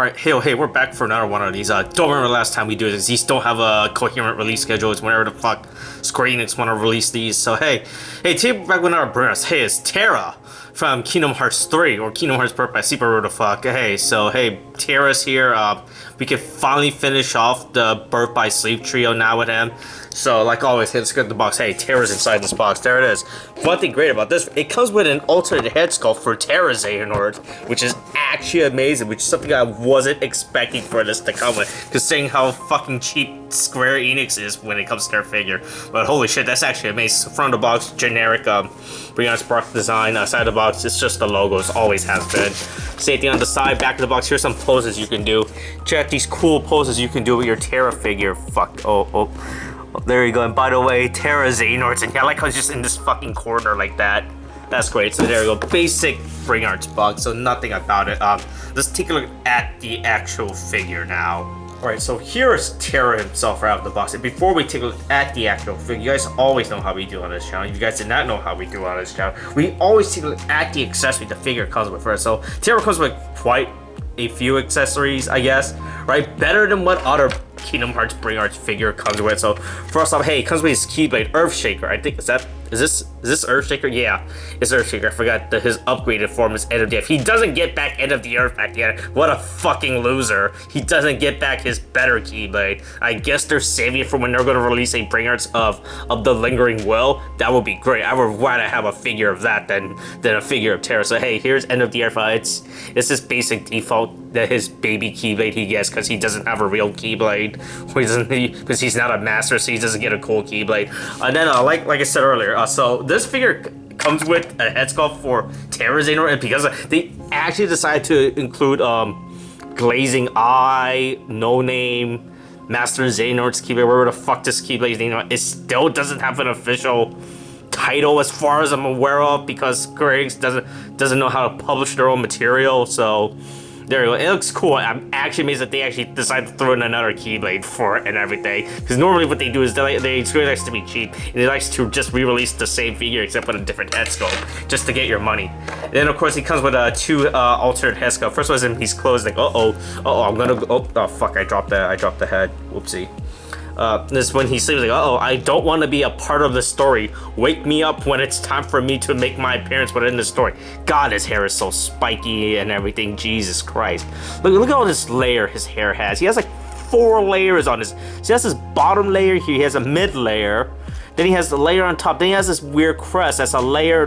Alright, hey, we're back for another one of these. Don't remember the last time we do this. These don't have a coherent release schedule. It's whenever the fuck Square Enix want to release these. So hey, today we're back with another burner. Hey, it's Terra from Kingdom Hearts 3, or Kingdom Hearts Birth by Super Where the fuck. Hey, Terra's here. We can finally finish off the Birth by Sleep trio now with him. So, like always, hey, let's get the box. Hey, Terra's inside this box. There it is. One thing great about this, it comes with an alternate head sculpt for Terra Xehanort, which is actually amazing, which is something I wasn't expecting for this to come with, considering how fucking cheap Square Enix is when it comes to their figure. But holy shit, that's actually amazing. So, front of the box, generic Beyond Spark design. Side of the box, it's just the logos, always has been. Same thing on the side, back of the box, here's some poses you can do. Check these cool poses you can do with your Terra figure. Fuck, oh. There you go, and by the way, Terra Xehanort's in here. I like how it's just in this fucking corner like that. That's great. So there we go, basic Bring Arts box, so nothing about it. Let's take a look at the actual figure now. Alright, so here is Terra himself right out of the box. And before we take a look at the actual figure, you guys always know how we do on this channel. If you guys did not know how we do on this channel, we always take a look at the accessory the figure comes with first. So Terra comes with quite a few accessories, I guess, right? Better than what other Kingdom Hearts Bring Arts figure comes with. So first off, hey, it comes with his Keyblade Earthshaker. I think is this Earthshaker? Yeah, it's Earthshaker. I forgot that his upgraded form is End of the Earth. He doesn't get back End of the Earth back yet. What a fucking loser. He doesn't get back his better Keyblade. I guess they're saving it for when they're going to release a Bring Arts of the Lingering Will. That would be great. I would rather have a figure of that than a figure of Terra. So hey, here's End of the Earth. It's this basic default that his baby Keyblade he gets because he doesn't have a real Keyblade. Because he's not a master, so he doesn't get a cool Keyblade. And then, like I said earlier, so this figure comes with a head sculpt for Terra Xehanort, and because they actually decided to include Glazing Eye, No Name, Master Xehanort's Keyblade, wherever the fuck this Keyblade is, it still doesn't have an official title as far as I'm aware of, because Square Enix doesn't know how to publish their own material. So there you go. It looks cool. I'm actually amazed that they actually decided to throw in another Keyblade for it and everything. Because normally what they do is Square likes to be cheap, and they likes to just re-release the same figure except with a different head sculpt just to get your money. And then of course he comes with two alternate head sculpt. First one is him. He's closed. Like I'm gonna go. Oh fuck! I dropped the head. Whoopsie. This when he sleeps, like, I don't want to be a part of the story. Wake me up when it's time for me to make my appearance within the story. God, his hair is so spiky and everything. Jesus Christ. Look at all this layer his hair has. He has like 4 layers on his. So he has this bottom layer here. He has a mid layer. Then he has the layer on top. Then he has this weird crest. That's a layer.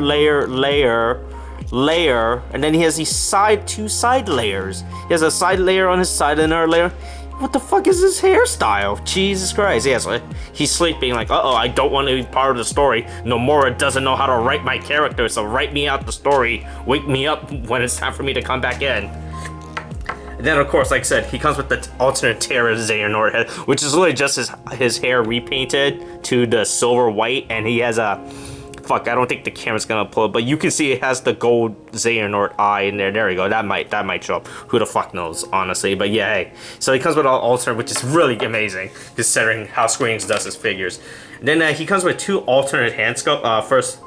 And then he has these two side layers. He has a side layer on his side and another layer. What the fuck is this hairstyle? Jesus Christ. Yeah, so he's sleeping like, I don't want to be part of the story. Nomura doesn't know how to write my character, so write me out the story. Wake me up when it's time for me to come back in. And then, of course, like I said, he comes with the alternate Terra Xehanort head, which is literally just his hair repainted to the silver white, and he has a... Fuck, I don't think the camera's gonna pull it, but you can see it has the gold Xehanort eye in there. There we go. That might show up. Who the fuck knows, honestly. But yeah, hey. So he comes with all alternate, which is really amazing, considering how Square Enix does his figures. And then he comes with 2 alternate hand sculpt. First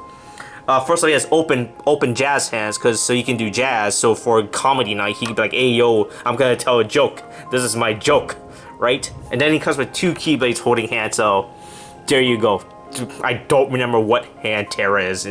off, he has open jazz hands, so you can do jazz. So for comedy night, he can be like, hey yo, I'm gonna tell a joke. This is my joke, right? And then he comes with 2 Keyblades holding hands. So there you go. I don't remember what hand Terra is.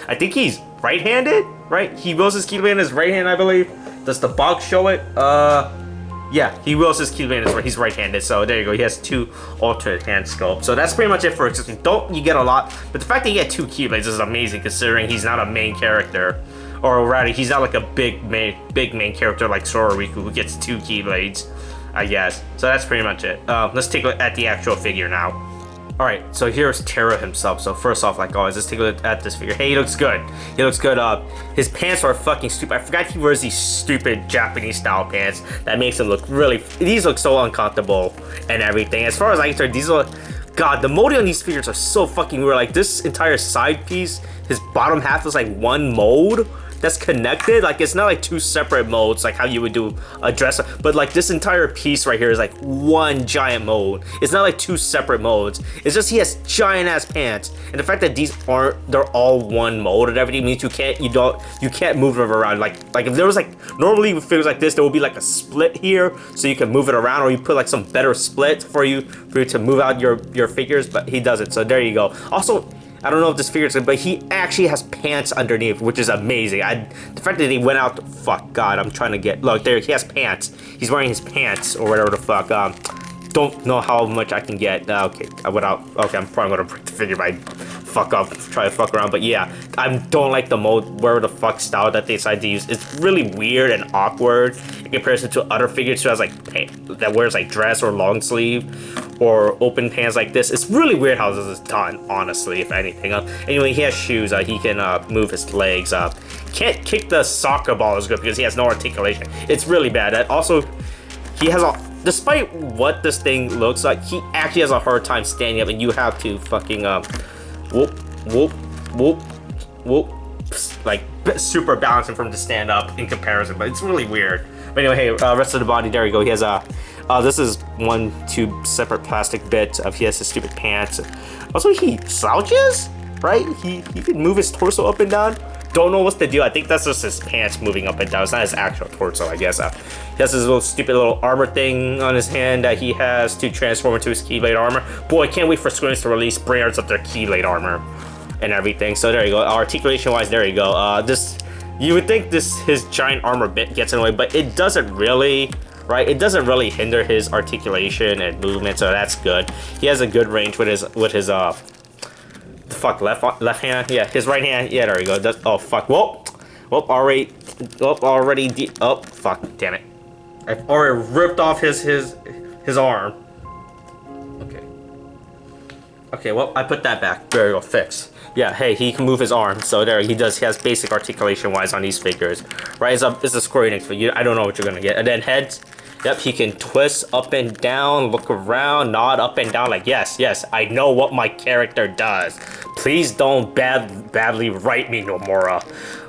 I think he's right-handed, right? He wields his Keyblade in his right hand, I believe. Does the box show it? Yeah, he wields his Keyblade in his right. He's right-handed, so there you go. He has 2 alternate hand sculpts. So that's pretty much it for accessories. Don't you get a lot, but the fact that you get 2 Keyblades is amazing, considering he's not a main character. Or rather, he's not like a big main character like Sora Riku, who gets 2 Keyblades, I guess. So that's pretty much it. Let's take a look at the actual figure now. Alright, so here's Terra himself. So first off, like always, let's take a look at this figure. Hey, he looks good. He looks good. His pants are fucking stupid. I forgot he wears these stupid Japanese style pants that makes him look really... These look so uncomfortable and everything. As far as I can tell, these look... God, the molding on these figures are so fucking weird. Like, this entire side piece, his bottom half is like one mold. that's connected. Like it's not like two separate modes like how you would do a dress, but like this entire piece right here is like one giant mode. It's not like two separate modes. It's just he has giant ass pants, and the fact that these aren't, they're all one mode and everything means you can't move them around. Like if there was like normally with figures like this, there would be like a split here so you can move it around, or you put like some better split for you to move out your figures, but he doesn't. So there you go. Also, I don't know if this figure is good, but he actually has pants underneath, which is amazing. The fact that he went out, fuck God, I'm trying to get, look there, he has pants. He's wearing his pants or whatever the fuck. Don't know how much I can get. Okay, I went out. Okay, I'm probably gonna break the figure by fuck up, try to fuck around. But yeah, I don't like the mode where the fuck style that they decide to use. It's really weird and awkward in comparison to other figures who has like that wears like dress or long sleeve or open pants like this. It's really weird how this is done, honestly, if anything. Anyway, he has shoes. He can move his legs. Can't kick the soccer ball as good because he has no articulation. It's really bad. Also, he has despite what this thing looks like, he actually has a hard time standing up, and you have to fucking whoop, whoop, whoop, whoop, like super balancing for him to stand up in comparison. But it's really weird. But anyway, hey, rest of the body, there you go. He has this is two separate plastic bits of, he has his stupid pants. Also, he slouches, right? He can move his torso up and down. Don't know what's the deal. I think that's just his pants moving up and down. It's not his actual torso, I guess. He has this little stupid little armor thing on his hand that he has to transform into his Keyblade armor. Boy, I can't wait for Square Enix to release Brainards of their Keyblade armor and everything. So there you go. Articulation-wise, there you go. You would think his giant armor bit gets in the way, but it doesn't really, right? It doesn't really hinder his articulation and movement, so that's good. He has a good range with his fuck, left hand, yeah, his right hand, yeah, there you go. Oh fuck, already, oh fuck, damn it, I've already ripped off his arm. Okay, well, I put that back. There you go, fix. Yeah, hey, he can move his arm, so there he does. He has basic articulation wise on these figures, right? It's a Square Enix figure. I don't know what you're gonna get. And then heads. Yep, he can twist up and down, look around, nod up and down like, yes, I know what my character does. Please don't badly write me, Nomura.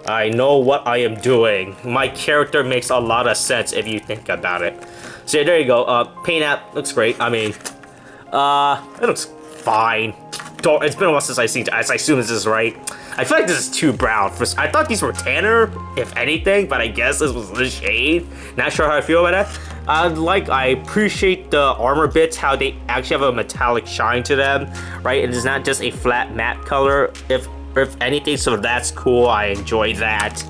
I know what I am doing. My character makes a lot of sense if you think about it. So yeah, there you go. Paint app looks great. I mean, it looks fine. It's been a while since I've seen it. I assume this is right. I feel like this is too brown. I thought these were tanner, if anything, but I guess this was this shade. Not sure how I feel about that. I appreciate the armor bits, how they actually have a metallic shine to them, right? It is not just a flat matte color, if anything, so that's cool. I enjoy that,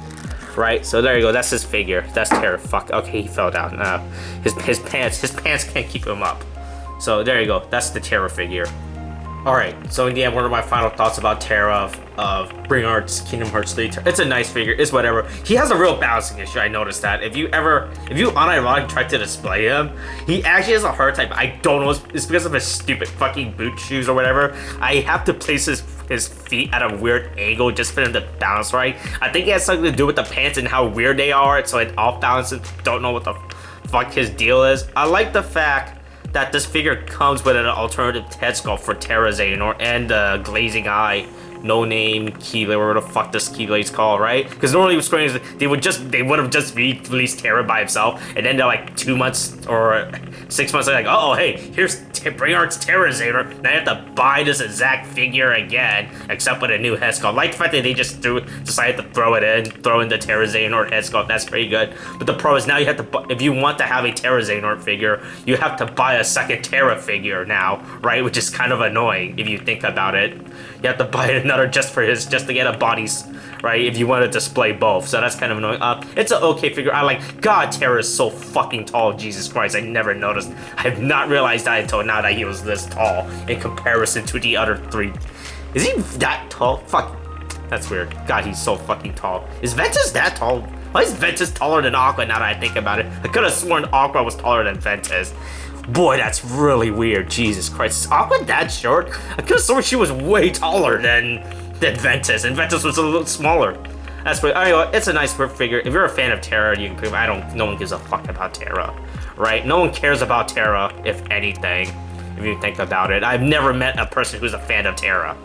right? So there you go. That's his figure. That's Terra. Fuck. Okay, he fell down. His pants can't keep him up. So there you go. That's the Terra figure. Alright, so in the end, what are my final thoughts about Terra of Brainards Kingdom Hearts 3? It's a nice figure, it's whatever. He has a real balancing issue, I noticed that. If you unironically try to display him, he actually has a hard time. I don't know, it's because of his stupid fucking boot shoes or whatever. I have to place his feet at a weird angle just for him to balance right. I think it has something to do with the pants and how weird they are, so it off balances. Don't know what the fuck his deal is. I like the fact that this figure comes with an alternative head sculpt for Terra Xehanort and the glazing eye, no name Keyblade, whatever the fuck this Keyblade's called, right? Because normally with Square Enix, they would have just released Terra by himself, and then they're like 2 months or 6 months, they're like, oh hey, here's Brainard's Terra Xehanort. Now you have to buy this exact figure again, except with a new head sculpt. Like the fact that they just decided to throw in the Terra Xehanort head sculpt. That's pretty good. But the pro is now you have to, if you want to have a Terra Xehanort figure, you have to buy a second Terra figure now, right? Which is kind of annoying if you think about it. You have to buy another just to get a bodies, right? If you want to display both, so that's kind of annoying. It's an okay figure. I like. God, Terra is so fucking tall. Jesus Christ, I never noticed. I have not realized that until now that he was this tall in comparison to the other three. Is he that tall? Fuck, that's weird. God, he's so fucking tall. Is Ventus that tall? Why is Ventus taller than Aqua? Now that I think about it, I could have sworn Aqua was taller than Ventus. Boy, that's really weird. Jesus Christ. Is Aqua that short? I could have sworn she was way taller than Ventus, and Ventus was a little smaller. That's pretty, anyway, it's a nice figure. If you're a fan of Terra, you can no one gives a fuck about Terra, right? No one cares about Terra, if anything, if you think about it. I've never met a person who's a fan of Terra.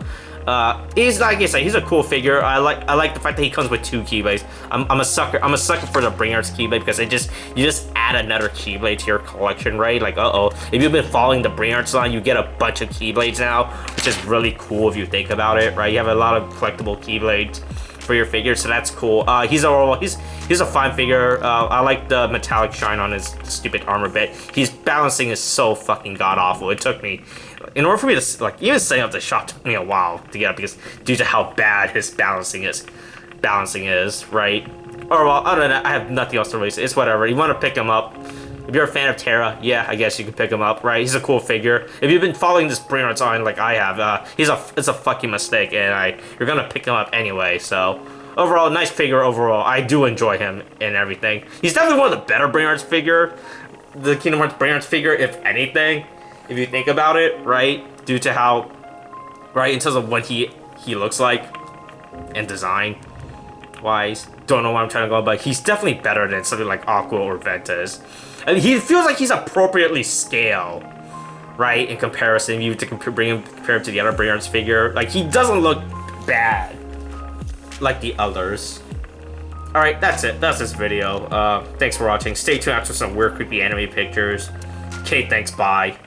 He's like I said, he's a cool figure. I like the fact that he comes with 2 keyblades. I'm a sucker for the Bring Arts keyblade because you just add another keyblade to your collection, right? Like if you've been following the Bring Arts line, you get a bunch of keyblades now, which is really cool if you think about it, right? You have a lot of collectible keyblades for your figure, so that's cool. He's a fine figure. I like the metallic shine on his stupid armor bit. His balancing is so fucking god awful. It took me, in order for me to like even setting up the shot took me a while to get up because due to how bad his balancing is, right? Or well, other than that, I have nothing else to release. It's whatever. You want to pick him up. If you're a fan of Terra, yeah, I guess you can pick him up, right? He's a cool figure. If you've been following this Bring Arts line like I have, it's a fucking mistake, and you're gonna pick him up anyway. So overall, nice figure. Overall, I do enjoy him and everything. He's definitely one of the better Bring Arts figure, the Kingdom Hearts Bring Arts figure, if anything, if you think about it, right? Due to how, right, in terms of what he looks like and design wise. Don't know what I'm trying to go, but he's definitely better than something like Aqua or Ventus. And he feels like he's appropriately scaled, right? In comparison, you to compare him to the other Bring Arts figure. Like, he doesn't look bad like the others. Alright, that's it. That's this video. Thanks for watching. Stay tuned after some weird, creepy anime pictures. Okay, thanks, bye.